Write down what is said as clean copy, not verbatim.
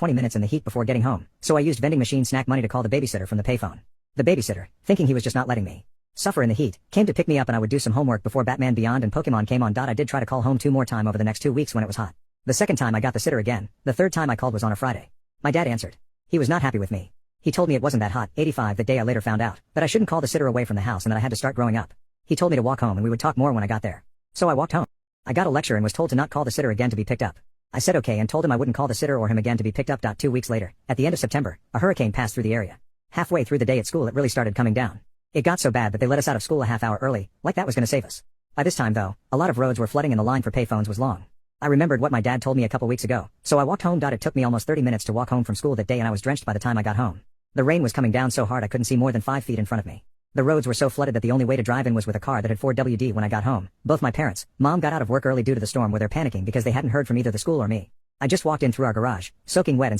20 minutes in the heat before getting home, so I used vending machine snack money to call the babysitter from the payphone. The babysitter, thinking he was just not letting me suffer in the heat, came to pick me up and I would do some homework before Batman Beyond and Pokemon came on. I did try to call home 2 more times over the next 2 weeks when it was hot. The second time I got the sitter again, the third time I called was on a Friday. My dad answered. He was not happy with me. He told me it wasn't that hot, 85. The day I later found out that I shouldn't call the sitter away from the house and that I had to start growing up. He told me to walk home and we would talk more when I got there. So I walked home. I got a lecture and was told to not call the sitter again to be picked up. I said okay and told him I wouldn't call the sitter or him again to be picked up. 2 weeks later, at the end of September, a hurricane passed through the area. Halfway through the day at school it really started coming down. It got so bad that they let us out of school a half hour early, like that was gonna save us. By this time though, a lot of roads were flooding and the line for payphones was long. I remembered what my dad told me a couple weeks ago, so I walked home. It took me almost 30 minutes to walk home from school that day and I was drenched by the time I got home. The rain was coming down so hard I couldn't see more than 5 feet in front of me. The roads were so flooded that the only way to drive in was with a car that had 4WD. When I got home, both my parents, Mom got out of work early due to the storm where they're panicking because they hadn't heard from either the school or me. I just walked in through our garage, soaking wet and